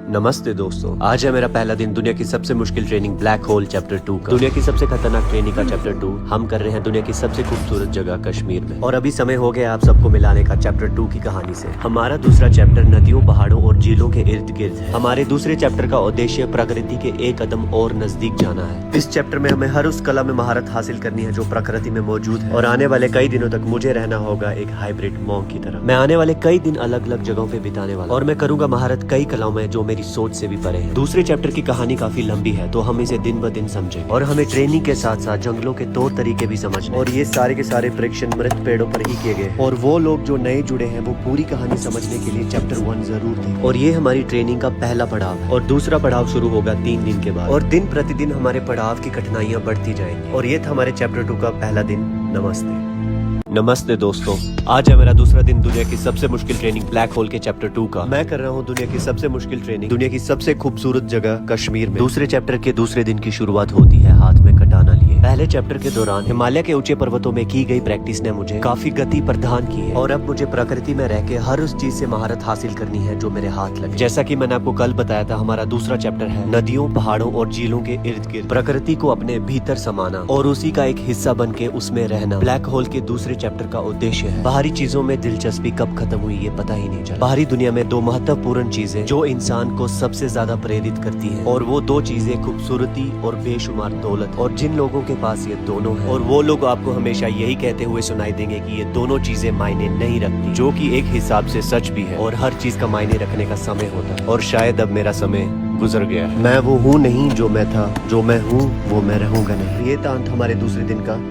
नमस्ते दोस्तों, आज है मेरा पहला दिन दुनिया की सबसे मुश्किल ट्रेनिंग ब्लैक होल चैप्टर 2 का। दुनिया की सबसे खतरनाक ट्रेनिंग का चैप्टर 2 हम कर रहे हैं दुनिया की सबसे खूबसूरत जगह कश्मीर में। और अभी समय हो गया आप सबको मिलाने का चैप्टर 2 की कहानी से। हमारा दूसरा चैप्टर नदियों, पहाड़ों और झीलों के इर्द गिर्द है। हमारे दूसरे चैप्टर का उद्देश्य प्रकृति के एक कदम और नजदीक जाना है। इस चैप्टर में हमें हर उस कला में महारत हासिल करनी है जो प्रकृति में मौजूद है। और आने वाले कई दिनों तक मुझे रहना होगा एक हाइब्रिड मॉन्क की तरह। मैं आने वाले कई दिन अलग अलग जगहों पे बिताने वाला और मैं करूंगा महारत कई कलाओं में जो मेरी सोच से भी परे है। दूसरे चैप्टर की कहानी काफी लंबी है तो हम इसे दिन ब दिन समझेंगे और हमें ट्रेनिंग के साथ साथ जंगलों के तौर तरीके भी समझने। और ये सारे के सारे परीक्षण मृत पेड़ों पर ही किए गए और वो लोग जो नए जुड़े हैं वो पूरी कहानी समझने के लिए चैप्टर 1 जरूर देखें। और ये हमारी ट्रेनिंग का पहला पड़ाव है और दूसरा पड़ाव शुरू होगा 3 दिन के बाद। और दिन प्रतिदिन हमारे पड़ाव की कठिनाइयाँ बढ़ती जाएंगी। और ये था हमारे चैप्टर 2 का पहला दिन। नमस्ते दोस्तों, आज है मेरा दूसरा दिन दुनिया की सबसे मुश्किल ट्रेनिंग ब्लैक होल के चैप्टर 2 का। मैं कर रहा हूँ दुनिया की सबसे मुश्किल ट्रेनिंग दुनिया की सबसे खूबसूरत जगह कश्मीर में। दूसरे चैप्टर के दूसरे दिन की शुरुआत होती है हाथ में कटाना लिए। पहले चैप्टर के दौरान हिमालय के ऊंचे पर्वतों में की गई प्रैक्टिस ने मुझे काफी गति प्रदान की है और अब मुझे प्रकृति में रह के हर उस चीज से महारत हासिल करनी है जो मेरे हाथ लगे। जैसा कि मैंने आपको कल बताया था, हमारा दूसरा चैप्टर है नदियों, पहाड़ों और झीलों के इर्द गिर्द प्रकृति को अपने भीतर समाना और उसी का एक हिस्सा बन के उसमें रहना। ब्लैक होल के दूसरे चैप्टर का उद्देश्य है बाहरी चीजों में दिलचस्पी कब खत्म हुई ये पता ही नहीं चला। बाहरी दुनिया में 2 महत्वपूर्ण चीजें जो इंसान को सबसे ज्यादा प्रेरित करती हैं और वो 2 चीजें खूबसूरती और बेशुमार दौलत। और जिन लोगों के पास ये दोनों है और वो लोग आपको हमेशा यही कहते हुए सुनाई देंगे कि ये दोनों चीजें मायने नहीं रखती, जो कि एक हिसाब से सच भी है। और हर चीज का मायने रखने का समय होता है और शायद अब मेरा समय गुजर गया है। मैं वो हूँ नहीं जो मैं था, जो मैं हूँ वो मैं रहूंगा नहीं। ये था अंत हमारे दूसरे दिन का।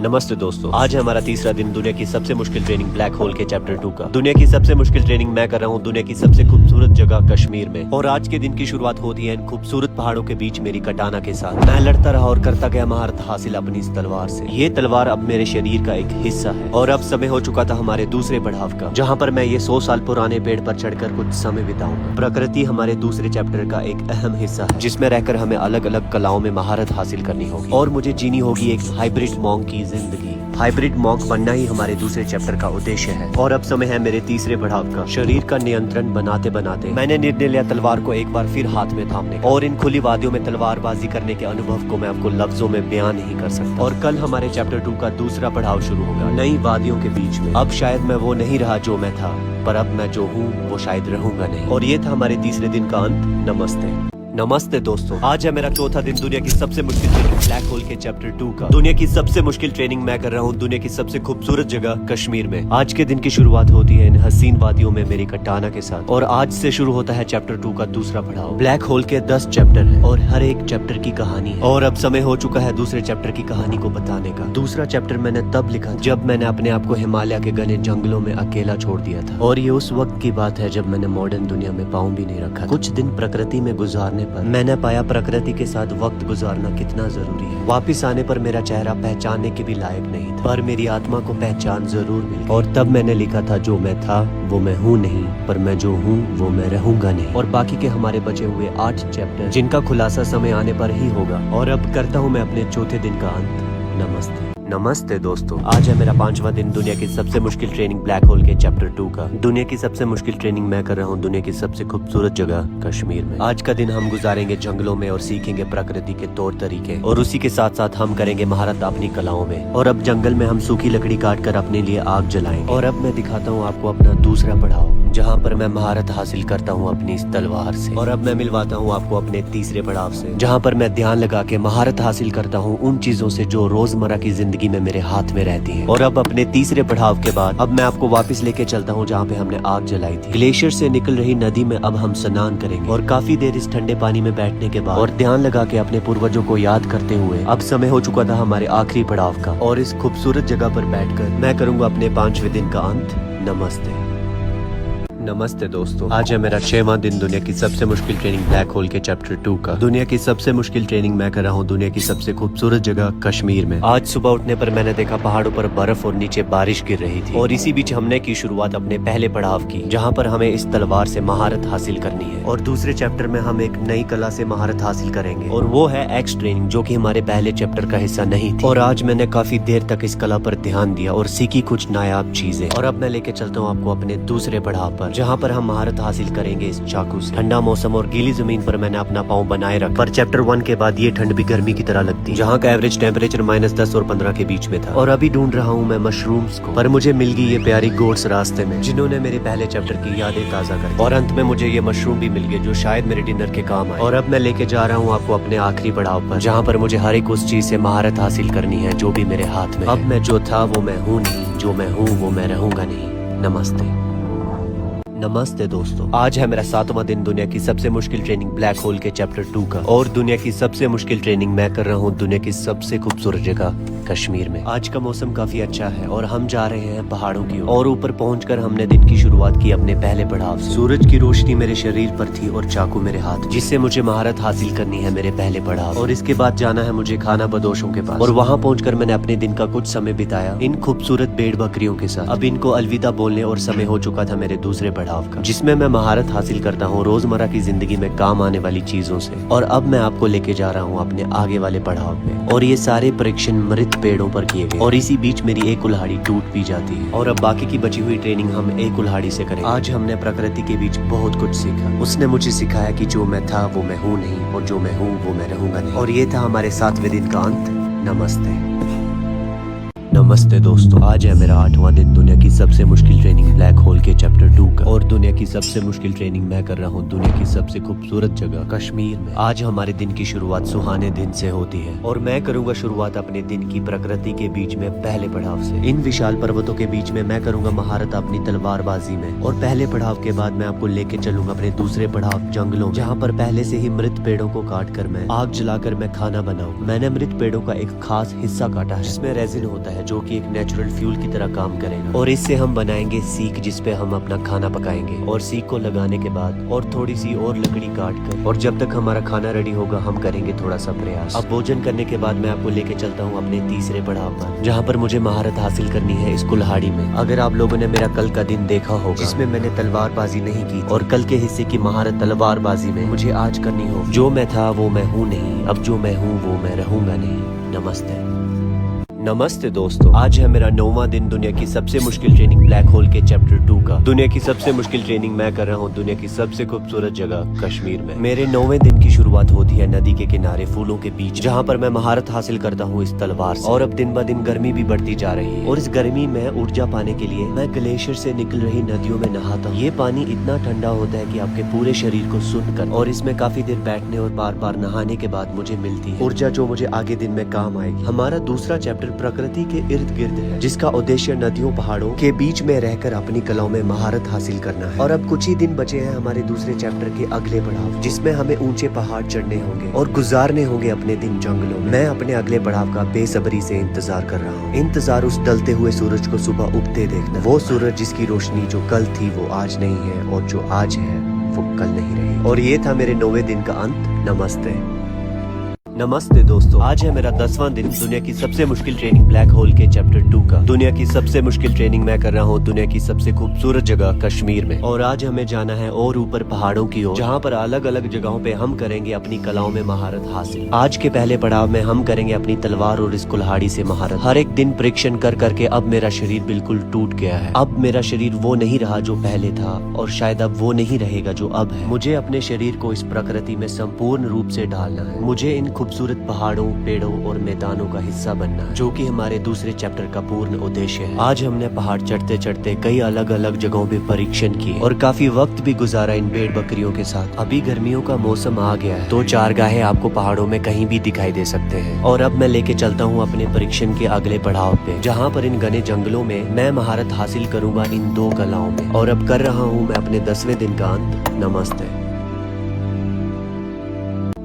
नमस्ते दोस्तों, आज है हमारा तीसरा दिन दुनिया की सबसे मुश्किल ट्रेनिंग ब्लैक होल के चैप्टर 2 का। दुनिया की सबसे मुश्किल ट्रेनिंग मैं कर रहा हूँ दुनिया की सबसे खूबसूरत जगह कश्मीर में। और आज के दिन की शुरुआत होती है इन खूबसूरत पहाड़ों के बीच मेरी कटाना के साथ। मैं लड़ता रहा और करता गया महारत हासिल अपनी इस तलवार से। ये तलवार अब मेरे शरीर का एक हिस्सा है और अब समय हो चुका था हमारे दूसरे पड़ाव का, जहाँ पर मैं ये 100 साल पुराने पेड़ पर चढ़कर कुछ समय बिताऊंगा। प्रकृति हमारे दूसरे चैप्टर का एक अहम हिस्सा है जिसमें रहकर हमें अलग अलग कलाओं में महारत हासिल करनी होगी और मुझे जीनी होगी एक हाइब्रिड मॉन्क की जिंदगी। हाइब्रिड मॉन्क बनना ही हमारे दूसरे चैप्टर का उद्देश्य है। और अब समय है मेरे तीसरे पड़ाव का। शरीर का नियंत्रण बनाते बनाते मैंने निर्णय लिया तलवार को एक बार फिर हाथ में थामने का। और इन खुली वादियों में तलवारबाजी करने के अनुभव को मैं आपको लफ्जों में बयान नहीं कर सकता। और कल हमारे चैप्टर 2 का दूसरा पड़ाव शुरू होगा नई वादियों के बीच में। अब शायद मैं वो नहीं रहा जो मैं था, पर अब मैं जो हूँ वो शायद रहूंगा नहीं। और ये था हमारे तीसरे दिन का अंत। नमस्ते दोस्तों, आज है मेरा चौथा दिन दुनिया की सबसे मुश्किल ट्रेनिंग ब्लैक होल के चैप्टर 2 का। दुनिया की सबसे मुश्किल ट्रेनिंग मैं कर रहा हूँ दुनिया की सबसे खूबसूरत जगह कश्मीर में। आज के दिन की शुरुआत होती है इन हसीन वादियों में मेरी कटाना के साथ। और आज से शुरू होता है चैप्टर 2 का दूसरा पड़ाव। ब्लैक होल के 10 चैप्टर है और हर एक चैप्टर की कहानी है। और अब समय हो चुका है दूसरे चैप्टर की कहानी को बताने का। दूसरा चैप्टर मैंने तब लिखा जब मैंने अपने आप को हिमालय के घने जंगलों में अकेला छोड़ दिया था। और ये उस वक्त की बात है जब मैंने मॉडर्न दुनिया में पाँव भी नहीं रखा। कुछ दिन प्रकृति में गुजारने पर मैंने पाया प्रकृति के साथ वक्त गुजारना कितना जरूरी है। वापिस आने पर मेरा चेहरा पहचानने के भी लायक नहीं था, पर मेरी आत्मा को पहचान जरूर मिली। और तब मैंने लिखा था जो मैं था वो मैं हूँ नहीं, पर मैं जो हूँ वो मैं रहूंगा नहीं। और बाकी के हमारे बचे हुए 8 चैप्टर जिनका खुलासा समय आने पर ही होगा। और अब करता हूँ मैं अपने चौथे दिन का अंत। नमस्ते दोस्तों, आज है मेरा 5वां दिन दुनिया की सबसे मुश्किल ट्रेनिंग ब्लैक होल के चैप्टर 2 का। दुनिया की सबसे मुश्किल ट्रेनिंग मैं कर रहा हूँ दुनिया की सबसे खूबसूरत जगह कश्मीर में। आज का दिन हम गुजारेंगे जंगलों में और सीखेंगे प्रकृति के तौर तरीके और उसी के साथ साथ हम करेंगे महारत अपनी कलाओं में। और अब जंगल में हम सूखी लकड़ी काट कर अपने लिए आग जलाएंगे। और अब मैं दिखाता हूँ आपको अपना दूसरा पड़ाव जहाँ पर मैं महारत हासिल करता हूँ अपनी इस तलवार से। और अब मैं मिलवाता हूँ आपको अपने तीसरे पड़ाव से जहाँ पर मैं ध्यान लगा के महारत हासिल करता हूँ उन चीजों से जो रोजमर्रा की जिंदगी में मेरे हाथ में रहती है। और अब अपने तीसरे पड़ाव के बाद अब मैं आपको वापस लेके चलता हूँ जहाँ पे हमने आग जलाई थी। ग्लेशियर से निकल रही नदी में अब हम स्नान करेंगे और काफी देर इस ठंडे पानी में बैठने के बाद और ध्यान लगा के अपने पूर्वजों को याद करते हुए अब समय हो चुका था हमारे आखिरी पड़ाव का। और इस खूबसूरत जगह पर बैठकर मैं करूंगा अपने 5वें दिन का अंत। नमस्ते दोस्तों, आज है मेरा 6वां दिन दुनिया की सबसे मुश्किल ट्रेनिंग ब्लैक होल के चैप्टर 2 का। दुनिया की सबसे मुश्किल ट्रेनिंग मैं कर रहा हूँ दुनिया की सबसे खूबसूरत जगह कश्मीर में। आज सुबह उठने पर मैंने देखा पहाड़ों पर बर्फ और नीचे बारिश गिर रही थी। और इसी बीच हमने की शुरुआत अपने पहले पड़ाव की जहाँ पर हमें इस तलवार से महारत हासिल करनी है। और दूसरे चैप्टर में हम एक नई कला से महारत हासिल करेंगे और वो है एक्स ट्रेनिंग, जो की हमारे पहले चैप्टर का हिस्सा नहीं थी। और आज मैंने काफी देर तक इस कला पर ध्यान दिया और सीखी कुछ नायाब चीजें। और अब मैं लेके चलता हूँ आपको अपने दूसरे पड़ाव पर जहाँ पर हम महारत हासिल करेंगे इस चाकू से। ठंडा मौसम और गीली जमीन पर मैंने अपना पाँव बनाए रखा। पर चैप्टर 1 के बाद ये ठंड भी गर्मी की तरह लगती, जहाँ का एवरेज टेम्परेचर -10 और 15 के बीच में था। और अभी ढूंढ रहा हूँ मैं मशरूम्स को, पर मुझे मिल गई ये प्यारी गोट्स रास्ते में, जिन्होंने मेरे पहले चैप्टर की यादें ताजा कर दी। और अंत में मुझे ये मशरूम भी मिल गए जो शायद मेरे डिनर के काम आए। और अब मैं लेके जा रहा हूँ आपको अपने आखिरी पड़ाव पर, जहाँ पर मुझे हर एक उस चीज से महारत हासिल करनी है जो भी मेरे हाथ में। अब मैं जो था वो मैं हूँ नहीं, जो मैं हूँ वो मैं रहूंगा नहीं। नमस्ते। नमस्ते दोस्तों, आज है मेरा 7वां दिन दुनिया की सबसे मुश्किल ट्रेनिंग ब्लैक होल के चैप्टर 2 का। और दुनिया की सबसे मुश्किल ट्रेनिंग मैं कर रहा हूँ दुनिया की सबसे खूबसूरत जगह कश्मीर में। आज का मौसम काफी अच्छा है और हम जा रहे हैं पहाड़ों की ओर। और ऊपर पहुंचकर हमने दिन की शुरुआत की अपने पहले पड़ाव से। सूरज की रोशनी मेरे शरीर पर थी और चाकू मेरे हाथ, जिससे मुझे महारत हासिल करनी है मेरे पहले पड़ाव। और इसके बाद जाना है मुझे खाना बदोशों के पास। और वहाँ पहुंचकर मैंने अपने दिन का कुछ समय बिताया इन खूबसूरत भेड़ बकरियों के साथ। अब इनको अलविदा बोलने और समय हो चुका था मेरे दूसरे पड़ाव का, जिसमें मैं महारत हासिल करता हूँ रोजमर्रा की जिंदगी में काम आने वाली चीजों से। और अब मैं आपको लेके जा रहा हूँ अपने आगे वाले पड़ाव में। और ये सारे परीक्षण मृत पेड़ों पर किए गए। और इसी बीच मेरी एक कुल्हाड़ी टूट भी जाती है। और अब बाकी की बची हुई ट्रेनिंग हम एक कुल्हाड़ी से करेंगे। आज हमने प्रकृति के बीच बहुत कुछ सीखा। उसने मुझे सिखाया कि जो मैं था वो मैं हूँ नहीं, और जो मैं हूँ वो मैं रहूंगा नहीं। और ये था हमारे 7वें दिन का अंत। नमस्ते। नमस्ते दोस्तों, आज है मेरा 8वां दिन दुनिया की सबसे मुश्किल ट्रेनिंग ब्लैक होल के चैप्टर 2 का। और दुनिया की सबसे मुश्किल ट्रेनिंग मैं कर रहा हूँ दुनिया की सबसे खूबसूरत जगह कश्मीर में। आज हमारे दिन की शुरुआत सुहाने दिन से होती है। और मैं करूंगा शुरुआत अपने दिन की प्रकृति के बीच में पहले पड़ाव से। इन विशाल पर्वतों के बीच में मैं करूंगा महारत अपनी तलवारबाजी में। और पहले पड़ाव के बाद मैं आपको लेके चलूंगा अपने दूसरे पड़ाव जंगलों, जहाँ पर पहले से ही मृत पेड़ों को काट कर मैं आग जलाकर मैं खाना बनाऊं। मैंने मृत पेड़ों का एक खास हिस्सा काटा है जिसमें रेजिन होता है, जो कि एक नेचुरल फ्यूल की तरह काम करेगा। और इससे हम बनाएंगे सीख, जिसपे हम अपना खाना पकाएंगे। और सीख को लगाने के बाद और थोड़ी सी और लकड़ी काट कर, और जब तक हमारा खाना रेडी होगा हम करेंगे थोड़ा सा प्रयास। अब भोजन करने के बाद मैं आपको लेके चलता हूँ अपने तीसरे पड़ाव पर, जहाँ पर मुझे महारत हासिल करनी है इस कुल्हाड़ी में। अगर आप लोगों ने मेरा कल का दिन देखा होगा, जिसमें मैंने तलवारबाजी नहीं की, और कल के हिस्से की महारत तलवारबाजी में मुझे आज करनी हो। जो मैं था वो मैं हूँ नहीं, अब जो मैं हूँ वो मैं रहूंगा नहीं। नमस्ते। नमस्ते दोस्तों, आज है मेरा 9वां दिन दुनिया की सबसे मुश्किल ट्रेनिंग ब्लैक होल के चैप्टर 2 का। दुनिया की सबसे मुश्किल ट्रेनिंग मैं कर रहा हूँ दुनिया की सबसे खूबसूरत जगह कश्मीर में। मेरे 9वें दिन की शुरुआत होती है नदी के किनारे फूलों के बीच, जहाँ पर मैं महारत हासिल करता हूँ इस तलवार से। और अब दिन ब दिन गर्मी भी बढ़ती जा रही है। और इस गर्मी में ऊर्जा पाने के लिए मैं ग्लेशियर से निकल रही नदियों में नहाता हूँ। ये पानी इतना ठंडा होता है कि आपके पूरे शरीर को सुनकर, और इसमें काफी देर बैठने और बार बार नहाने के बाद मुझे मिलती है ऊर्जा, जो मुझे आगे दिन में काम आएगी। हमारा दूसरा चैप्टर प्रकृति के इर्द गिर्द है, जिसका उद्देश्य नदियों पहाड़ों के बीच में रहकर अपनी कलाओं में महारत हासिल करना है। और अब कुछ ही दिन बचे हैं हमारे दूसरे चैप्टर के अगले पड़ाव, जिसमें हमें ऊंचे पहाड़ चढ़ने होंगे और गुजारने होंगे अपने दिन जंगलों में। मैं अपने अगले पड़ाव का बेसब्री से इंतजार कर रहा हूँ। इंतजार उस ढलते हुए सूरज को सुबह उगते देखना। वो सूरज जिसकी रोशनी जो कल थी वो आज नहीं है, और जो आज है वो कल नहीं रही। और ये था मेरे 9वें दिन का अंत। नमस्ते। नमस्ते दोस्तों, आज है मेरा 10वां दिन दुनिया की सबसे मुश्किल ट्रेनिंग ब्लैक होल के चैप्टर 2 का। दुनिया की सबसे मुश्किल ट्रेनिंग मैं कर रहा हूँ दुनिया की सबसे खूबसूरत जगह कश्मीर में। और आज हमें जाना है और ऊपर पहाड़ों की ओर, जहाँ पर अलग अलग जगहों पे हम करेंगे अपनी कलाओं में महारत हासिल। आज के पहले पड़ाव में हम करेंगे अपनी तलवार और इस कुल्हाड़ी से महारत। हर एक दिन परीक्षण कर करके अब मेरा शरीर बिल्कुल टूट गया है। अब मेरा शरीर वो नहीं रहा जो पहले था, और शायद अब वो नहीं रहेगा जो अब है। मुझे अपने शरीर को इस प्रकृति में संपूर्ण रूप से ढालना है। मुझे इन खूबसूरत पहाड़ों, पेड़ों और मैदानों का हिस्सा बनना है, जो कि हमारे दूसरे चैप्टर का पूर्ण उद्देश्य है। आज हमने पहाड़ चढ़ते चढ़ते कई अलग अलग जगहों पे परीक्षण किए और काफी वक्त भी गुजारा इन भेड़ बकरियों के साथ। अभी गर्मियों का मौसम आ गया है, तो चारगाहें आपको पहाड़ों में कहीं भी दिखाई दे सकते हैं। और अब मैं लेके चलता हूँ अपने परीक्षण के अगले पड़ाव पे, जहाँ पर इन घने जंगलों में मैं महारत हासिल करूंगा इन 2 कलाओं में। और अब कर रहा हूँ मैं अपने 10वें दिन का अंत। नमस्ते।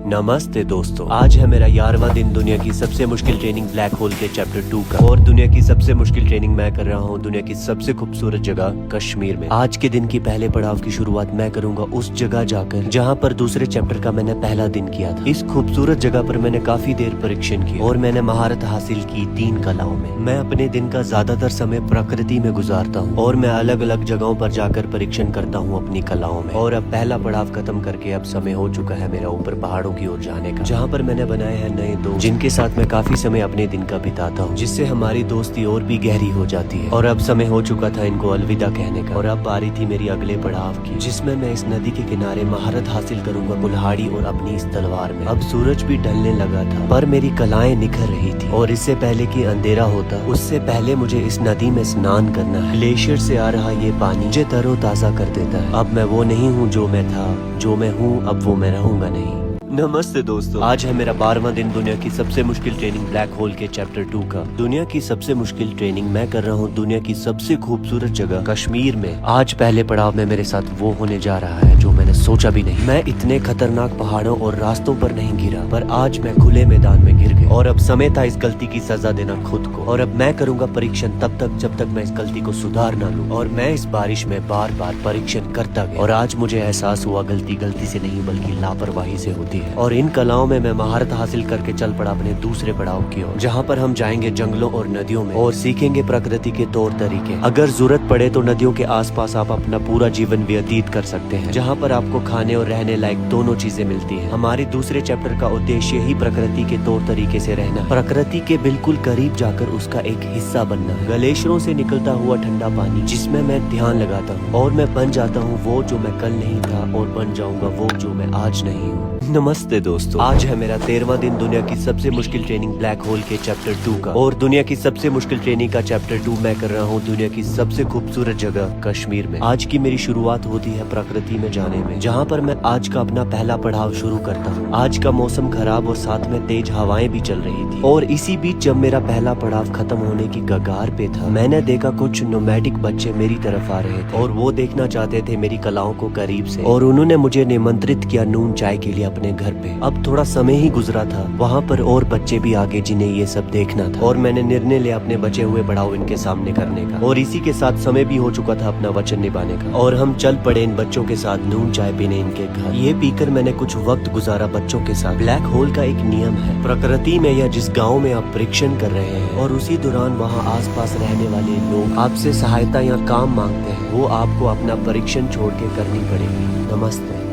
नमस्ते दोस्तों, आज है मेरा 11वां दिन दुनिया की सबसे मुश्किल ट्रेनिंग ब्लैक होल के चैप्टर 2 का। और दुनिया की सबसे मुश्किल ट्रेनिंग मैं कर रहा हूँ दुनिया की सबसे खूबसूरत जगह कश्मीर में। आज के दिन की पहले पड़ाव की शुरुआत मैं करूंगा उस जगह जाकर जहाँ पर दूसरे चैप्टर का मैंने पहला दिन किया था। इस खूबसूरत जगह पर मैंने काफी देर परीक्षण किया और मैंने महारत हासिल की 3 कलाओं में। मैं अपने दिन का ज्यादातर समय प्रकृति में गुजारता हूँ और मैं अलग अलग जगहों पर जाकर परीक्षण करता हूँ अपनी कलाओं में। और अब पहला पड़ाव खत्म करके अब समय हो चुका है मेरा ऊपर पहाड़ों की ओर जाने का, जहाँ पर मैंने बनाए हैं नए दोस्त जिनके साथ मैं काफी समय अपने दिन का बिताता हूँ, जिससे हमारी दोस्ती और भी गहरी हो जाती है। और अब समय हो चुका था इनको अलविदा कहने का, और अब बारी थी मेरी अगले पड़ाव की, जिसमें मैं इस नदी के किनारे महारत हासिल करूंगा कुल्हाड़ी और अपनी इस तलवार में। अब सूरज भी ढलने लगा था, पर मेरी कलाएं निखर रही थी, और इससे पहले कि अंधेरा होता उससे पहले मुझे इस नदी में स्नान करना है। ग्लेशियर से आ रहा ये पानी मुझे तरोताजा कर देता है। अब मैं वो नहीं हूँ जो मैं था, जो मैं हूँ अब वो मैं रहूंगा नहीं। नमस्ते दोस्तों, आज है मेरा 12वां दिन दुनिया की सबसे मुश्किल ट्रेनिंग ब्लैक होल के चैप्टर 2 का। दुनिया की सबसे मुश्किल ट्रेनिंग मैं कर रहा हूँ दुनिया की सबसे खूबसूरत जगह कश्मीर में। आज पहले पड़ाव में मेरे साथ वो होने जा रहा है जो मैंने सोचा भी नहीं। मैं इतने खतरनाक पहाड़ों और रास्तों पर नहीं गिरा, पर आज मैं खुले मैदान में गिर गया, और अब समय था इस गलती की सजा देना खुद को। और अब मैं करूंगा परीक्षण तब तक जब तक मैं इस गलती को सुधार ना लूं। और मैं इस बारिश में बार बार परीक्षण करता गया, और आज मुझे एहसास हुआ गलती गलती से नहीं बल्कि लापरवाही से होती है। और इन कलाओं में मैं महारत हासिल करके चल पड़ा अपने दूसरे पड़ाव की ओर, जहाँ पर हम जाएंगे जंगलों और नदियों में और सीखेंगे प्रकृति के तौर तरीके। अगर जरूरत पड़े तो नदियों के आसपास आप अपना पूरा जीवन व्यतीत कर सकते हैं, जहाँ पर आपको खाने और रहने लायक दोनों चीजें मिलती हैं। हमारे दूसरे चैप्टर का उद्देश्य ही प्रकृति के तौर तरीके से रहना, प्रकृति के बिल्कुल करीब जाकर उसका एक हिस्सा बनना। ग्लेशियरों से निकलता हुआ ठंडा पानी जिसमें मैं ध्यान लगाता हूँ, और मैं बन जाता हूँ वो जो मैं कल नहीं था, और बन जाऊंगा वो जो मैं आज नहीं हूँ। नमस्ते दोस्तों, आज है मेरा 13वां दिन दुनिया की सबसे मुश्किल ट्रेनिंग ब्लैक होल के चैप्टर 2 का, और दुनिया की सबसे मुश्किल ट्रेनिंग का चैप्टर 2 मैं कर रहा हूँ दुनिया की सबसे खूबसूरत जगह कश्मीर में। आज की मेरी शुरुआत होती है प्रकृति में जाने में, जहाँ पर मैं आज का अपना पहला पड़ाव शुरू करता हूँ। आज का मौसम खराब और साथ में तेज हवाएं भी चल रही थी, और इसी बीच जब मेरा पहला पड़ाव खत्म होने की कगार पे था, मैंने देखा कुछ नोमैडिक बच्चे मेरी तरफ आ रहे थे, और वो देखना चाहते थे मेरी कलाओं को करीब से, और उन्होंने मुझे निमंत्रित किया नून चाय के लिए अपने घर पे। अब थोड़ा समय ही गुजरा था, वहाँ पर और बच्चे भी आगे जिन्हें ये सब देखना था, और मैंने निर्णय लिया अपने बचे हुए पड़ाव इनके सामने करने का। और इसी के साथ समय भी हो चुका था अपना वचन निभाने का, और हम चल पड़े इन बच्चों के साथ नून चाय पीने इनके घर। ये पीकर मैंने कुछ वक्त गुजारा बच्चों के साथ। ब्लैक होल का एक नियम है, प्रकृति में या जिस गाँव में आप परीक्षण कर रहे हैं और उसी दौरान वहाँ आस पास रहने वाले लोग आपसे सहायता या काम मांगते हैं, वो आपको अपना परीक्षण छोड़ के करनी पड़ेगी। नमस्ते।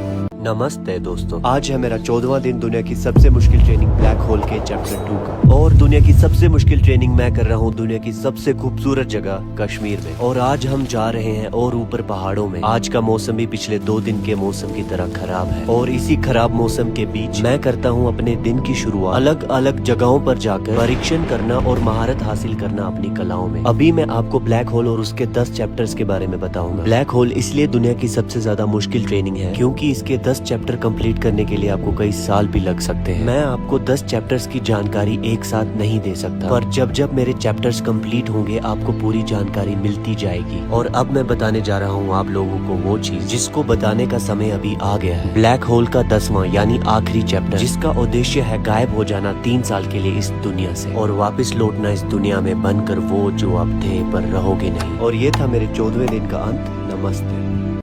नमस्ते दोस्तों, आज है मेरा 14वां दिन दुनिया की सबसे मुश्किल ट्रेनिंग ब्लैक होल के चैप्टर 2 का, और दुनिया की सबसे मुश्किल ट्रेनिंग मैं कर रहा हूँ दुनिया की सबसे खूबसूरत जगह कश्मीर में। और आज हम जा रहे हैं और ऊपर पहाड़ों में। आज का मौसम भी पिछले 2 दिन के मौसम की तरह खराब है, और इसी खराब मौसम के बीच मैं करता हूँ अपने दिन की शुरुआत अलग अलग जगहों पर जाकर परीक्षण करना और महारत हासिल करना अपनी कलाओं में। अभी मैं आपको ब्लैक होल और उसके 10 चैप्टर्स के बारे में बताऊंगा। ब्लैक होल इसलिए दुनिया की सबसे ज्यादा मुश्किल ट्रेनिंग है क्योंकि इसके 10 चैप्टर कंप्लीट करने के लिए आपको कई साल भी लग सकते हैं। मैं आपको 10 चैप्टर्स की जानकारी एक साथ नहीं दे सकता, पर जब जब मेरे चैप्टर्स कंप्लीट होंगे आपको पूरी जानकारी मिलती जाएगी। और अब मैं बताने जा रहा हूँ आप लोगों को वो चीज जिसको बताने का समय अभी आ गया है। ब्लैक होल का 10वां यानी आखिरी चैप्टर, जिसका उद्देश्य है गायब हो जाना 3 साल के लिए इस दुनिया से, और वापस लौटना इस दुनिया में बनकर वो जो आप थे पर रहोगे नहीं। और ये था मेरे 14वें दिन का अंत। नमस्ते।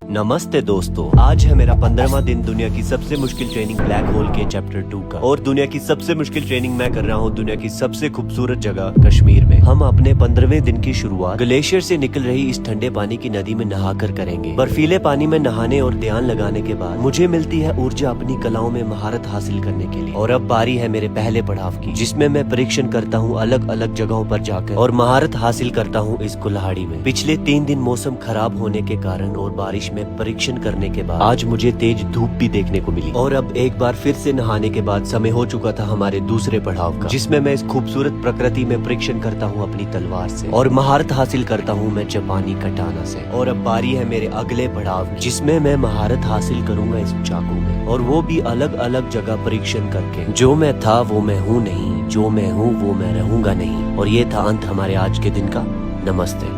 नमस्ते दोस्तों, आज है मेरा 15वां दिन दुनिया की सबसे मुश्किल ट्रेनिंग ब्लैक होल के चैप्टर 2 का, और दुनिया की सबसे मुश्किल ट्रेनिंग मैं कर रहा हूँ दुनिया की सबसे खूबसूरत जगह कश्मीर में। हम अपने 15वें दिन की शुरुआत ग्लेशियर से निकल रही इस ठंडे पानी की नदी में नहाकर करेंगे। बर्फीले पानी में नहाने और ध्यान लगाने के बाद मुझे मिलती है ऊर्जा अपनी कलाओं में महारत हासिल करने के लिए। और अब बारी है मेरे पहले पड़ाव की, जिसमें मैं परीक्षण करता हूँ अलग अलग जगहों पर जाकर और महारत हासिल करता हूँ इस कुल्हाड़ी में। पिछले 3 दिन मौसम खराब होने के कारण और बारिश में परीक्षण करने के बाद आज मुझे तेज धूप भी देखने को मिली। और अब एक बार फिर से नहाने के बाद समय हो चुका था हमारे दूसरे पड़ाव का, जिसमें मैं इस खूबसूरत प्रकृति में परीक्षण करता हूँ अपनी तलवार से, और महारत हासिल करता हूँ मैं जापानी कटाना से। और अब बारी है मेरे अगले पड़ाव, जिसमें मैं महारत हासिल करूंगा इस चाकू में, और वो भी अलग अलग जगह परीक्षण करके। जो मैं था वो मैं हूँ नहीं, जो मैं हूँ वो मैं रहूंगा नहीं। और ये था अंत हमारे आज के दिन का। नमस्ते।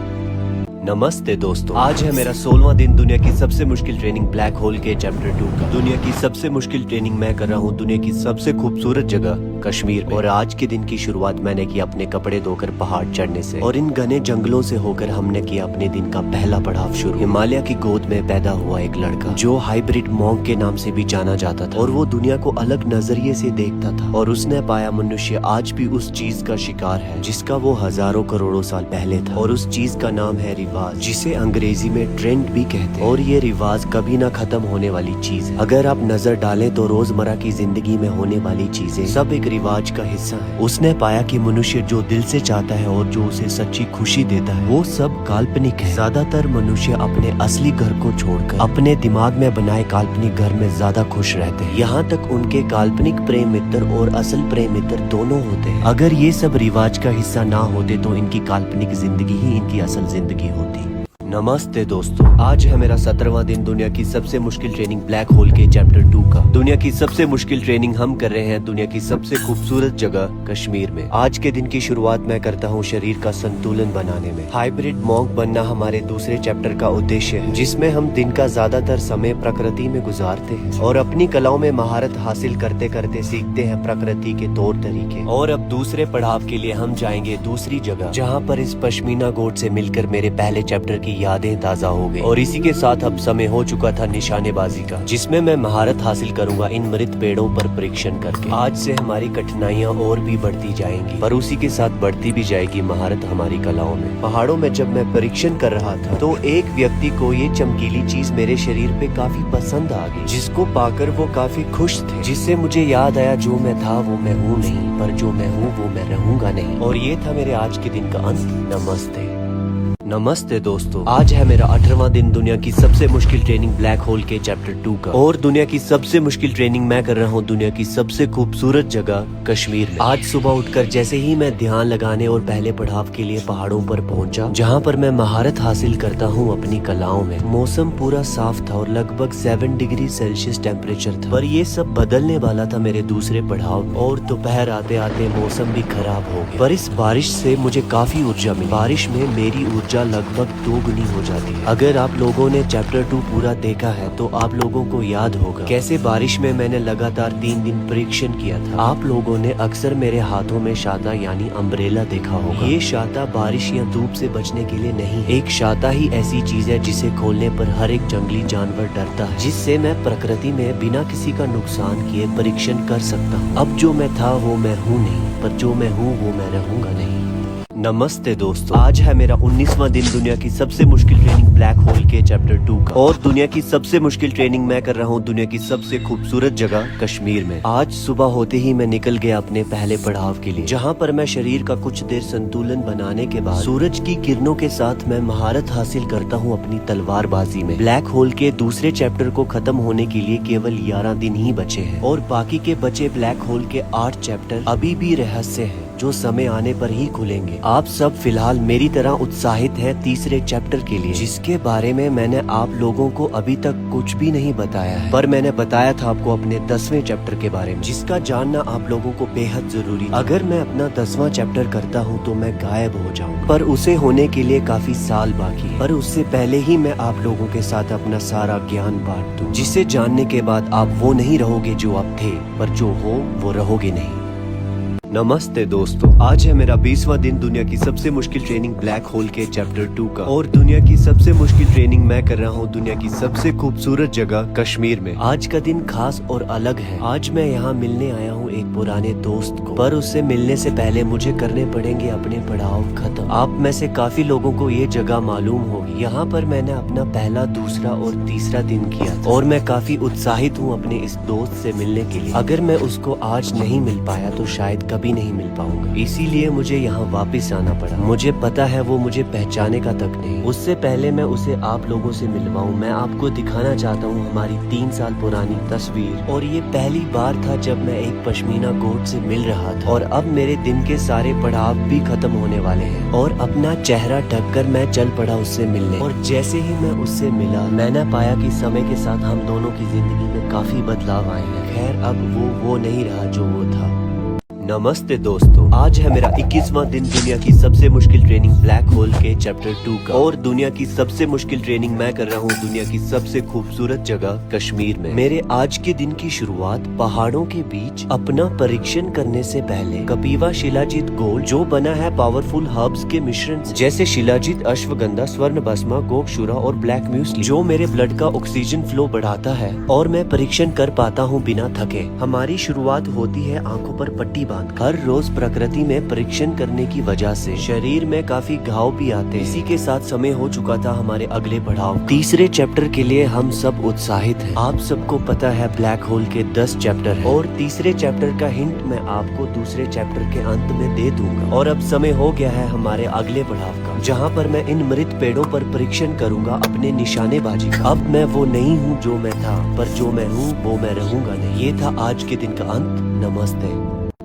नमस्ते दोस्तों, आज है मेरा 16वां दिन दुनिया की सबसे मुश्किल ट्रेनिंग ब्लैक होल के चैप्टर 2 का। दुनिया की सबसे मुश्किल ट्रेनिंग मैं कर रहा हूँ दुनिया की सबसे खूबसूरत जगह कश्मीर में। और आज के दिन की शुरुआत मैंने की अपने कपड़े धोकर पहाड़ चढ़ने से, और इन घने जंगलों से होकर हमने किया अपने दिन का पहला पड़ाव शुरू। हिमालय की गोद में पैदा हुआ एक लड़का जो हाइब्रिड मॉन्क के नाम से भी जाना जाता था, और वो दुनिया को अलग नजरिए से देखता था। और उसने पाया मनुष्य आज भी उस चीज का शिकार है जिसका वो हजारों करोड़ों साल पहले था, और उस चीज का नाम है रिवाज, जिसे अंग्रेजी में ट्रेंड भी कहते हैं। और ये रिवाज कभी ना खत्म होने वाली चीज है। अगर आप नजर डालें तो रोजमर्रा की जिंदगी में होने वाली चीजें सब एक रिवाज का हिस्सा है। उसने पाया कि मनुष्य जो दिल से चाहता है और जो उसे सच्ची खुशी देता है वो सब काल्पनिक है। ज्यादातर मनुष्य अपने असली घर को छोड़कर अपने दिमाग में बनाए काल्पनिक घर में ज्यादा खुश रहते हैं। यहाँ तक उनके काल्पनिक प्रेम मित्र और असल प्रेम मित्र दोनों होते हैं। अगर ये सब रिवाज का हिस्सा ना होते तो इनकी काल्पनिक जिंदगी ही इनकी असल जिंदगी होती। नमस्ते दोस्तों, आज है मेरा 17वां दिन दुनिया की सबसे मुश्किल ट्रेनिंग ब्लैक होल के चैप्टर 2 का। दुनिया की सबसे मुश्किल ट्रेनिंग हम कर रहे हैं दुनिया की सबसे खूबसूरत जगह कश्मीर में। आज के दिन की शुरुआत मैं करता हूँ शरीर का संतुलन बनाने में। हाइब्रिड मॉन्क बनना हमारे दूसरे चैप्टर का उद्देश्य है, जिसमें हम दिन का ज्यादातर समय प्रकृति में गुजारते हैं और अपनी कलाओं में महारत हासिल करते करते सीखते हैं प्रकृति के तौर तरीके। और अब दूसरे पड़ाव के लिए हम जाएंगे दूसरी जगह, जहाँ पर इस पश्मीना गोट से मिलकर मेरे पहले चैप्टर की यादें ताजा हो गई। और इसी के साथ अब समय हो चुका था निशानेबाजी का, जिसमें मैं महारत हासिल करूंगा इन मृत पेड़ों पर परीक्षण करके। आज से हमारी कठिनाइयां और भी बढ़ती जाएंगी, पर उसी के साथ बढ़ती भी जाएगी महारत हमारी कलाओं में। पहाड़ों में जब मैं परीक्षण कर रहा था तो एक व्यक्ति को ये चमकीली चीज मेरे शरीर पे काफी पसंद आ गई, जिसको पाकर वो काफी खुश थे। जिससे मुझे याद आया जो मैं था वो मैं हूँ नहीं, पर जो मैं हूँ वो मैं रहूंगा नहीं। और ये था मेरे आज के दिन का अंत। नमस्ते। नमस्ते दोस्तों, आज है मेरा 18वां दिन दुनिया की सबसे मुश्किल ट्रेनिंग ब्लैक होल के चैप्टर 2 का। और दुनिया की सबसे मुश्किल ट्रेनिंग मैं कर रहा हूँ दुनिया की सबसे खूबसूरत जगह कश्मीर में। आज सुबह उठकर जैसे ही मैं ध्यान लगाने और पहले पड़ाव के लिए पहाड़ों पर पहुंचा, जहाँ पर मैं महारत हासिल करता हूँ अपनी कलाओं में। मौसम पूरा साफ था और लगभग 7 डिग्री सेल्सियस टेम्परेचर था, पर ये सब बदलने वाला था मेरे दूसरे पड़ाव। और दोपहर आते आते मौसम भी खराब हो गया, पर इस बारिश से मुझे काफी ऊर्जा मिली। बारिश में मेरी ऊर्जा लगभग 2 गुनी हो जाती है। अगर आप लोगों ने चैप्टर 2 पूरा देखा है तो आप लोगों को याद होगा कैसे बारिश में मैंने लगातार 3 दिन परीक्षण किया था। आप लोगों ने अक्सर मेरे हाथों में छाता यानी अम्ब्रेला देखा होगा। ये छाता बारिश या धूप से बचने के लिए नहीं, एक छाता ही ऐसी चीज है जिसे खोलने पर हर एक जंगली जानवर डरता है, जिससे मैं प्रकृति में बिना किसी का नुकसान किए परीक्षण कर सकता हूँ। अब जो मैं था वो मैं हूँ नहीं, पर जो मैं हूँ वो मैं रहूंगा नहीं। नमस्ते दोस्तों, आज है मेरा 19वां दिन दुनिया की सबसे मुश्किल ट्रेनिंग ब्लैक होल के चैप्टर 2 का। और दुनिया की सबसे मुश्किल ट्रेनिंग मैं कर रहा हूँ दुनिया की सबसे खूबसूरत जगह कश्मीर में। आज सुबह होते ही मैं निकल गया अपने पहले पड़ाव के लिए, जहाँ पर मैं शरीर का कुछ देर संतुलन बनाने के बाद सूरज की किरणों के साथ मैं महारत हासिल करता हूँ अपनी तलवारबाजी में। ब्लैक होल के दूसरे चैप्टर को खत्म होने के लिए केवल 11 दिन ही बचे हैं, और बाकी के बचे ब्लैक होल के 8 चैप्टर अभी भी रहस्य हैं, जो समय आने पर ही खुलेंगे। आप सब फिलहाल मेरी तरह उत्साहित हैं तीसरे चैप्टर के लिए, जिसके बारे में मैंने आप लोगों को अभी तक कुछ भी नहीं बताया है, पर मैंने बताया था आपको अपने 10वें चैप्टर के बारे में, जिसका जानना आप लोगों को बेहद जरूरी है। अगर मैं अपना 10वां चैप्टर करता हूँ तो मैं गायब हो जाऊँ, पर उसे होने के लिए काफी साल बाकी है। पर उससे पहले ही मैं आप लोगों के साथ अपना सारा ज्ञान बांट दूं, जिसे जानने के बाद आप वो नहीं रहोगे जो आप थे, पर जो हो वो रहोगे नहीं। नमस्ते दोस्तों, आज है मेरा 20वां दिन दुनिया की सबसे मुश्किल ट्रेनिंग ब्लैक होल के चैप्टर 2 का। और दुनिया की सबसे मुश्किल ट्रेनिंग मैं कर रहा हूँ दुनिया की सबसे खूबसूरत जगह कश्मीर में। आज का दिन खास और अलग है। आज मैं यहाँ मिलने आया हूँ एक पुराने दोस्त को, पर उससे मिलने से पहले मुझे करने पड़ेंगे अपने पड़ाव खत्म। आप में से काफी लोगों को ये जगह मालूम होगी। यहाँ पर मैंने अपना पहला, दूसरा और तीसरा दिन किया था, और मैं काफी उत्साहित हूँ अपने इस दोस्त से मिलने के लिए। अगर मैं उसको आज नहीं मिल पाया तो शायद भी नहीं मिल पाऊंगा, इसीलिए मुझे यहाँ वापस आना पड़ा। मुझे पता है वो मुझे पहचाने का तक नहीं। उससे पहले मैं उसे आप लोगों से मिलवाऊं, मैं आपको दिखाना चाहता हूँ हमारी 3 साल पुरानी तस्वीर। और ये पहली बार था जब मैं एक पश्मीना गोट से मिल रहा था, और अब मेरे दिन के सारे पड़ाव भी खत्म होने वाले हैं। और अपना चेहरा ढककर मैं चल पड़ा उससे मिलने, और जैसे ही मैं उससे मिला मैंने पाया कि समय के साथ हम दोनों की जिंदगी में काफी बदलाव आए हैं। खैर अब वो नहीं रहा जो वो था। नमस्ते दोस्तों, आज है मेरा 21वां दिन दुनिया की सबसे मुश्किल ट्रेनिंग ब्लैक होल के चैप्टर 2 का। और दुनिया की सबसे मुश्किल ट्रेनिंग मैं कर रहा हूँ दुनिया की सबसे खूबसूरत जगह कश्मीर में। मेरे आज के दिन की शुरुआत पहाड़ों के बीच अपना परीक्षण करने से पहले कपिवा शिलाजीत गोल्ड, जो बना है पावरफुल हर्ब्स के मिश्रण से, जैसे शिलाजीत, अश्वगंधा, स्वर्ण भस्मा, गोक्षुरा और ब्लैक म्यूसली, जो मेरे ब्लड का ऑक्सीजन फ्लो बढ़ाता है और मैं परीक्षण कर पाता हूँ बिना थके। हमारी शुरुआत होती है आंखों पर पट्टी बांध। हर रोज प्रकृति में परीक्षण करने की वजह से शरीर में काफी घाव भी आते हैं। इसी के साथ समय हो चुका था हमारे अगले पड़ाव, तीसरे चैप्टर के लिए हम सब उत्साहित हैं। आप सबको पता है ब्लैक होल के 10 चैप्टर हैं और तीसरे चैप्टर का हिंट मैं आपको दूसरे चैप्टर के अंत में दे दूंगा। और अब समय हो गया है हमारे अगले पड़ाव का, जहाँ पर मैं इन मृत पेड़ों पर परीक्षण करूंगा अपने निशानेबाजी का। अब मैं वो नहीं हूँ जो मैं था, पर जो मैं हूँ वो मैं रहूंगा नहीं। ये था आज के दिन का अंत।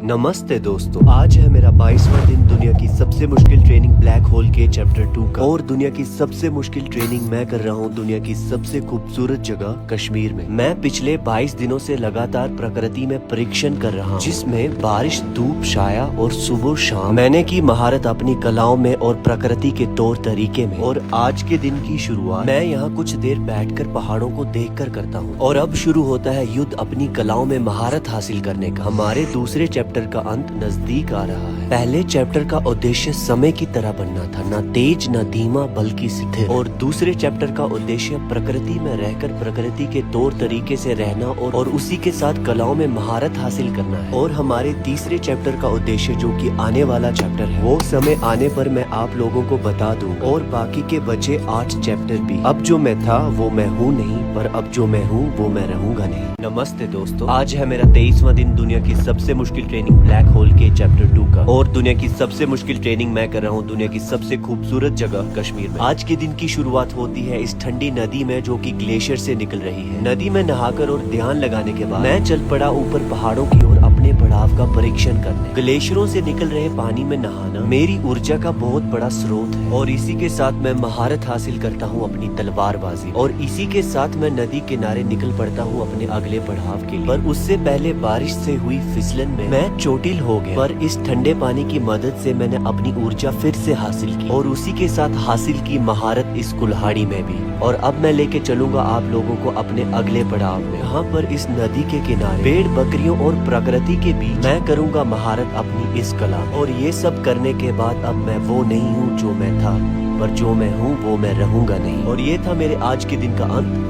नमस्ते दोस्तों, आज है मेरा 22वां दिन दुनिया की सबसे मुश्किल ट्रेनिंग ब्लैक होल के चैप्टर 2 का। और दुनिया की सबसे मुश्किल ट्रेनिंग मैं कर रहा हूँ दुनिया की सबसे खूबसूरत जगह कश्मीर में। मैं पिछले 22 दिनों से लगातार प्रकृति में परीक्षण कर रहा हूँ, जिसमें बारिश, धूप, छाया और सुबह शाम मैंने की महारत अपनी कलाओं में और प्रकृति के तौर तरीके में। और आज के दिन की शुरुआत मैं यहाँ कुछ देर बैठकर पहाड़ों को देखकर करता हूँ। और अब शुरू होता है युद्ध अपनी कलाओं में महारत हासिल करने का। हमारे दूसरे चैप्टर का अंत नजदीक आ रहा है। पहले चैप्टर का उद्देश्य समय की तरह बनना था, न तेज न धीमा बल्कि स्थिर। और दूसरे चैप्टर का उद्देश्य प्रकृति में रहकर प्रकृति के तौर तरीके से रहना और उसी के साथ कलाओं में महारत हासिल करना है। और हमारे तीसरे चैप्टर का उद्देश्य, जो कि आने वाला चैप्टर है, वो समय आने पर मैं आप लोगों को बता दूंगा। और बाकी के बचे 8 चैप्टर भी। अब जो मैं था वो मैं हूँ नहीं, पर अब जो मैं हूँ वो मैं रहूंगा नहीं। नमस्ते दोस्तों, आज है मेरा 23वां दिन दुनिया की सबसे मुश्किल ट्रेनिंग ब्लैक होल के चैप्टर 2 का। और दुनिया की सबसे मुश्किल ट्रेनिंग मैं कर रहा हूँ दुनिया की सबसे खूबसूरत जगह कश्मीर में। आज के दिन की शुरुआत होती है इस ठंडी नदी में, जो कि ग्लेशियर से निकल रही है। नदी में नहाकर और ध्यान लगाने के बाद मैं चल पड़ा ऊपर पहाड़ों की ओर अपने पड़ाव का परीक्षण करने। ग्लेशियरों से निकल रहे पानी में नहाना मेरी ऊर्जा का बहुत बड़ा स्रोत है। और इसी के साथ मैं महारत हासिल करता हूँ अपनी तलवारबाजी। और इसी के साथ मैं नदी किनारे निकल पड़ता हूँ अपने अगले पड़ाव के लिए। पर उससे पहले बारिश से हुई फिसलन में मैं चोटिल हो गया। पर इस ठंडे पानी की मदद से मैंने अपनी ऊर्जा फिर से हासिल की और उसी के साथ हासिल की महारत इस कुल्हाड़ी में भी। और अब मैं लेके चलूंगा आप लोगों को अपने अगले पड़ाव में, यहाँ पर इस नदी के किनारे पेड़, बकरियों और प्रकृति के बीच मैं करूंगा महारत अपनी इस कला। और ये सब करने के बाद अब मैं वो नहीं हूँ जो मैं था, पर जो मैं हूँ वो मैं रहूंगा नहीं। और ये था मेरे आज के दिन का अंत।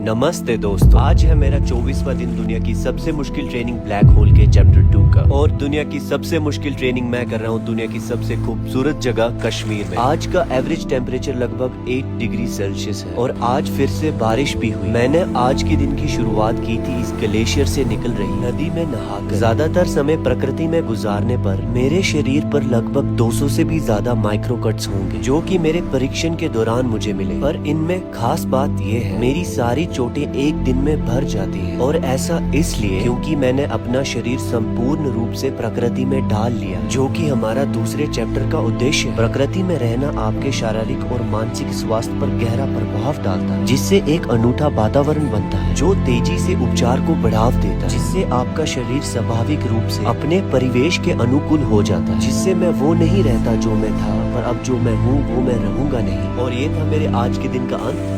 नमस्ते दोस्तों, आज है मेरा 24वां दिन दुनिया की सबसे मुश्किल ट्रेनिंग ब्लैक होल के चैप्टर 2 का। और दुनिया की सबसे मुश्किल ट्रेनिंग मैं कर रहा हूँ दुनिया की सबसे खूबसूरत जगह कश्मीर में। आज का एवरेज टेम्परेचर लगभग 8 डिग्री सेल्सियस है और आज फिर से बारिश भी हुई। मैंने आज के दिन की शुरुआत की थी इस ग्लेशियर से निकल रही नदी में नहाकर। ज्यादातर समय प्रकृति में गुजारने पर मेरे शरीर पर लगभग 200 से भी ज्यादा माइक्रो कट्स होंगे, जो कि मेरे परीक्षण के दौरान मुझे मिले। पर इनमें खास बात ये है, मेरी सारी चोटें एक दिन में भर जाती हैं। और ऐसा इसलिए क्योंकि मैंने अपना शरीर संपूर्ण रूप से प्रकृति में डाल लिया, जो कि हमारा दूसरे चैप्टर का उद्देश्य है। प्रकृति में रहना आपके शारीरिक और मानसिक स्वास्थ्य पर गहरा प्रभाव डालता है, जिससे एक अनूठा वातावरण बनता है जो तेजी से उपचार को बढ़ावा देता है, जिससे आपका शरीर स्वाभाविक रूप से अपने परिवेश के अनुकूल हो जाता है। जिससे मैं वो नहीं रहता जो मैं था, पर अब जो मैं हूँ वो मैं रहूंगा नहीं। और ये था मेरे आज के दिन का अंत।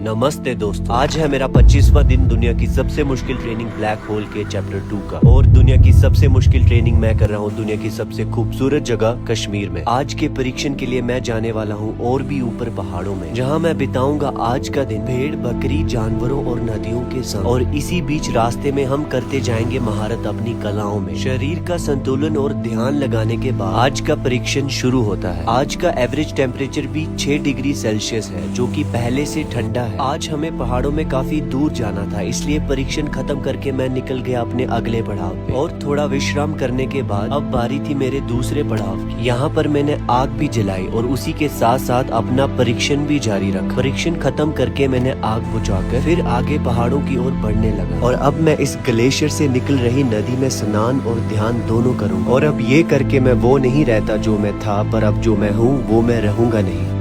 नमस्ते दोस्तों, आज है मेरा 25वां दिन दुनिया की सबसे मुश्किल ट्रेनिंग ब्लैक होल के चैप्टर 2 का। और दुनिया की सबसे मुश्किल ट्रेनिंग मैं कर रहा हूँ दुनिया की सबसे खूबसूरत जगह कश्मीर में। आज के परीक्षण के लिए मैं जाने वाला हूँ और भी ऊपर पहाड़ों में, जहाँ मैं बिताऊंगा आज का दिन भेड़, बकरी, जानवरों और नदियों के संग। और इसी बीच रास्ते में हम करते जाएंगे महारत अपनी कलाओं में। शरीर का संतुलन और ध्यान लगाने के बाद आज का परीक्षण शुरू होता है। आज का एवरेज टेम्परेचर भी 6 डिग्री सेल्सियस है, जो कि पहले से ठंडा है। आज हमें पहाड़ों में काफी दूर जाना था, इसलिए परीक्षण खत्म करके मैं निकल गया अपने अगले पड़ाव पे। और थोड़ा विश्राम करने के बाद अब बारी थी मेरे दूसरे पड़ाव की। यहाँ पर मैंने आग भी जलाई और उसी के साथ साथ अपना परीक्षण भी जारी रखा। परीक्षण खत्म करके मैंने आग बुझाकर फिर आगे पहाड़ों की ओर बढ़ने लगा। और अब मैं इस ग्लेशियर से निकल रही नदी में स्नान और ध्यान दोनों करूँगा। और अब ये करके मैं वो नहीं रहता जो मैं था, पर अब जो मैं हूँ वो मैं रहूंगा नहीं।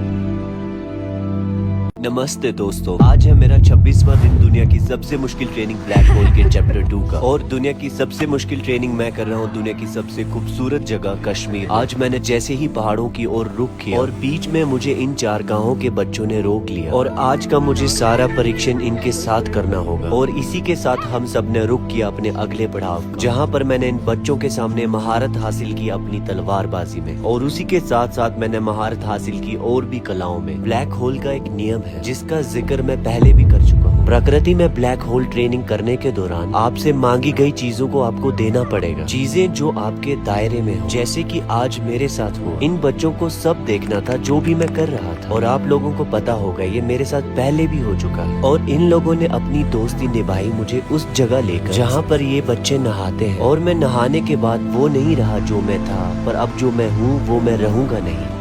नमस्ते दोस्तों, आज है मेरा 26वां दिन दुनिया की सबसे मुश्किल ट्रेनिंग ब्लैक होल के चैप्टर 2 का। और दुनिया की सबसे मुश्किल ट्रेनिंग मैं कर रहा हूँ दुनिया की सबसे खूबसूरत जगह कश्मीर। आज मैंने जैसे ही पहाड़ों की ओर रुख किया और बीच में मुझे इन 4 गांवों के बच्चों ने रोक लिया और आज का मुझे सारा परीक्षण इनके साथ करना होगा। और इसी के साथ हम सब ने रुख किया अपने अगले पड़ाव, जहाँ पर मैंने इन बच्चों के सामने महारत हासिल की अपनी तलवारबाजी में, और उसी के साथ साथ मैंने महारत हासिल की और भी कलाओं में। ब्लैक होल का एक नियम है जिसका जिक्र मैं पहले भी कर चुका हूँ। प्रकृति में ब्लैक होल ट्रेनिंग करने के दौरान आपसे मांगी गई चीजों को आपको देना पड़ेगा, चीजें जो आपके दायरे में हो, जैसे कि आज मेरे साथ हो। इन बच्चों को सब देखना था जो भी मैं कर रहा था, और आप लोगों को पता होगा ये मेरे साथ पहले भी हो चुका है। और इन लोगों ने अपनी दोस्ती निभाई मुझे उस जगह लेकर जहाँ पर ये बच्चे नहाते हैं, और मैं नहाने के बाद वो नहीं रहा जो मैं था, पर अब जो मैं हूँ वो मैं रहूंगा नहीं।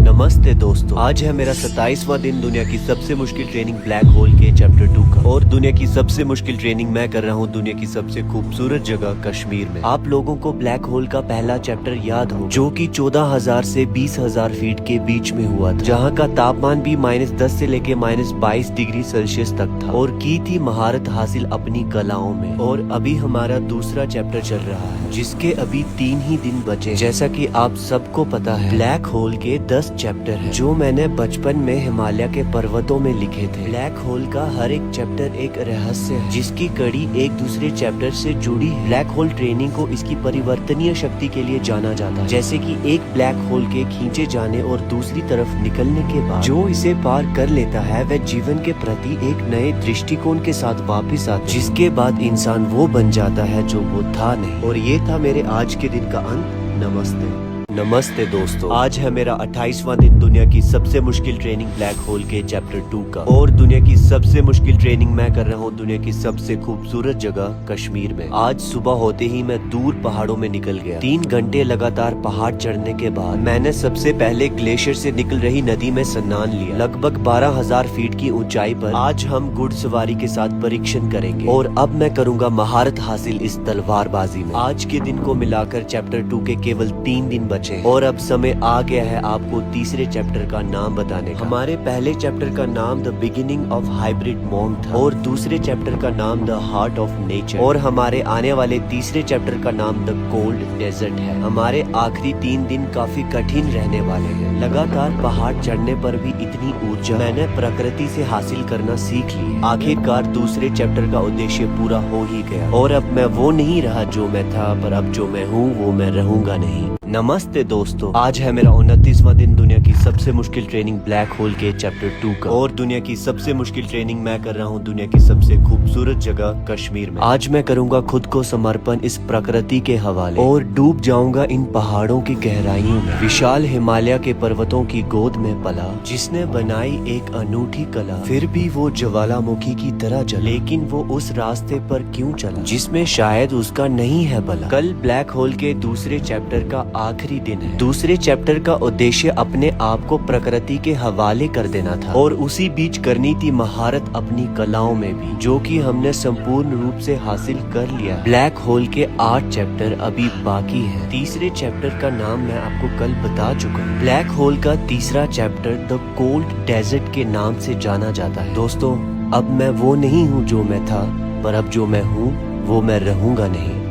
नमस्ते दोस्तों, आज है मेरा 27वां दिन दुनिया की सबसे मुश्किल ट्रेनिंग ब्लैक होल के चैप्टर 2 का। और दुनिया की सबसे मुश्किल ट्रेनिंग मैं कर रहा हूँ दुनिया की सबसे खूबसूरत जगह कश्मीर में। आप लोगों को ब्लैक होल का पहला चैप्टर याद हो, जो कि 14,000 से 20,000 फीट के बीच में हुआ था, जहाँ का तापमान भी -10 से लेके -22 डिग्री सेल्सियस तक था, और की थी महारत हासिल अपनी कलाओं में। और अभी हमारा दूसरा चैप्टर चल रहा है, जिसके अभी 3 ही दिन बचे। जैसा कि आप सबको पता है, ब्लैक होल के 10 चैप्टर है जो मैंने बचपन में हिमालय के पर्वतों में लिखे थे। ब्लैक होल का हर एक चैप्टर एक रहस्य है जिसकी कड़ी एक दूसरे चैप्टर से जुड़ी है। ब्लैक होल ट्रेनिंग को इसकी परिवर्तनीय शक्ति के लिए जाना जाता है, जैसे कि एक ब्लैक होल के खींचे जाने और दूसरी तरफ निकलने के बाद जो इसे पार कर लेता है वह जीवन के प्रति एक नए दृष्टिकोण के साथ वापस आता है, जिसके बाद इंसान वो बन जाता है जो वो था नहीं। और ये था मेरे आज के दिन का अंत। नमस्ते दोस्तों, आज है मेरा 28वां दिन दुनिया की सबसे मुश्किल ट्रेनिंग ब्लैक होल के चैप्टर 2 का। और दुनिया की सबसे मुश्किल ट्रेनिंग मैं कर रहा हूँ दुनिया की सबसे खूबसूरत जगह कश्मीर में। आज सुबह होते ही मैं दूर पहाड़ों में निकल गया। 3 घंटे लगातार पहाड़ चढ़ने के बाद मैंने सबसे पहले ग्लेशियर से निकल रही नदी में स्नान लिया। लगभग 12,000 फीट की ऊंचाई पर आज हम घुड़सवारी के साथ परीक्षण करेंगे, और अब मैं करूंगा महारत हासिल इस तलवारबाजी में। आज के दिन को मिलाकर चैप्टर 2 के केवल 3 दिन बचे, और अब समय आ गया है आपको तीसरे चैप्टर का नाम बताने का। हमारे पहले चैप्टर का नाम the beginning of hybrid mom था, और दूसरे चैप्टर का नाम द हार्ट ऑफ नेचर, और हमारे आने वाले तीसरे चैप्टर का नाम द कोल्ड डेजर्ट है। हमारे आखिरी 3 दिन काफी कठिन रहने वाले हैं। लगातार पहाड़ चढ़ने पर भी इतनी ऊर्जा मैंने प्रकृति से हासिल करना सीख ली। आखिरकार दूसरे चैप्टर का उद्देश्य पूरा हो ही गया, और अब मैं वो नहीं रहा जो मैं था, पर अब जो मैं हूँ वो मैं रहूंगा नहीं। नमस्ते दोस्तों, आज है मेरा 29वां दिन दुनिया की सबसे मुश्किल ट्रेनिंग ब्लैक होल के चैप्टर 2 का। और दुनिया की सबसे मुश्किल ट्रेनिंग मैं कर रहा हूँ दुनिया की सबसे खूबसूरत जगह कश्मीर में। आज मैं करूँगा खुद को समर्पण इस प्रकृति के हवाले, और डूब जाऊंगा इन पहाड़ों की गहराइयों में। विशाल हिमालय के पर्वतों की गोद में पला, जिसने बनाई एक अनूठी कला, फिर भी वो ज्वालामुखी की तरह जला। लेकिन वो उस रास्ते पर क्यों चला जिसमें शायद उसका नहीं है भला। कल ब्लैक होल के दूसरे चैप्टर का आखिरी दिन है। दूसरे चैप्टर का उद्देश्य अपने आप को प्रकृति के हवाले कर देना था, और उसी बीच करनी थी महारत अपनी कलाओं में भी, जो कि हमने संपूर्ण रूप से हासिल कर लिया। ब्लैक होल के 8 चैप्टर अभी बाकी हैं। तीसरे चैप्टर का नाम मैं आपको कल बता चुका हूँ। ब्लैक होल का तीसरा चैप्टर द कोल्ड डेजर्ट के नाम से जाना जाता है। दोस्तों, अब मैं वो नहीं हूँ जो मैं था, पर अब जो मैं हूँ वो मैं रहूंगा नहीं।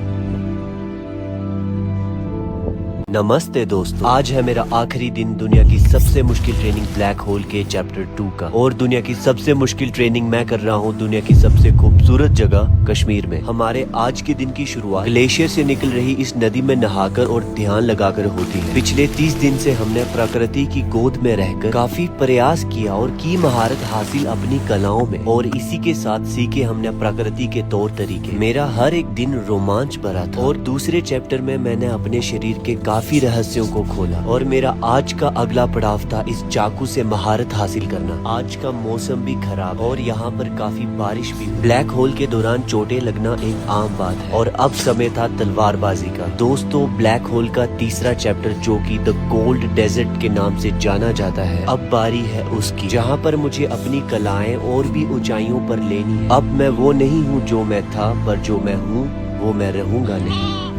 नमस्ते दोस्तों, आज है मेरा आखिरी दिन दुनिया की सबसे मुश्किल ट्रेनिंग ब्लैक होल के चैप्टर 2 का। और दुनिया की सबसे मुश्किल ट्रेनिंग मैं कर रहा हूँ दुनिया की सबसे खूबसूरत जगह कश्मीर में। हमारे आज के दिन की शुरुआत ग्लेशियर से निकल रही इस नदी में नहाकर और ध्यान लगाकर होती है। पिछले 30 दिन से हमने प्रकृति की गोद में रहकर काफी प्रयास किया और की महारत हासिल अपनी कलाओं में, और इसी के साथ सीखे हमने प्रकृति के तौर तरीके। मेरा हर एक दिन रोमांच भरा था, और दूसरे चैप्टर में मैंने अपने शरीर के काफी रहस्यों को खोला, और मेरा आज का अगला पड़ाव था इस चाकू से महारत हासिल करना। आज का मौसम भी खराब, और यहाँ पर काफी बारिश भी। ब्लैक होल के दौरान चोटें लगना एक आम बात है, और अब समय था तलवारबाजी का। दोस्तों, ब्लैक होल का तीसरा चैप्टर, जो कि द कोल्ड डेजर्ट के नाम से जाना जाता है, अब बारी है उसकी, जहाँ पर मुझे अपनी कलाएं और भी ऊंचाइयों पर लेनी है। अब मैं वो नहीं हूँ जो मैं था, पर जो मैं हूँ वो मैं रहूंगा नहीं।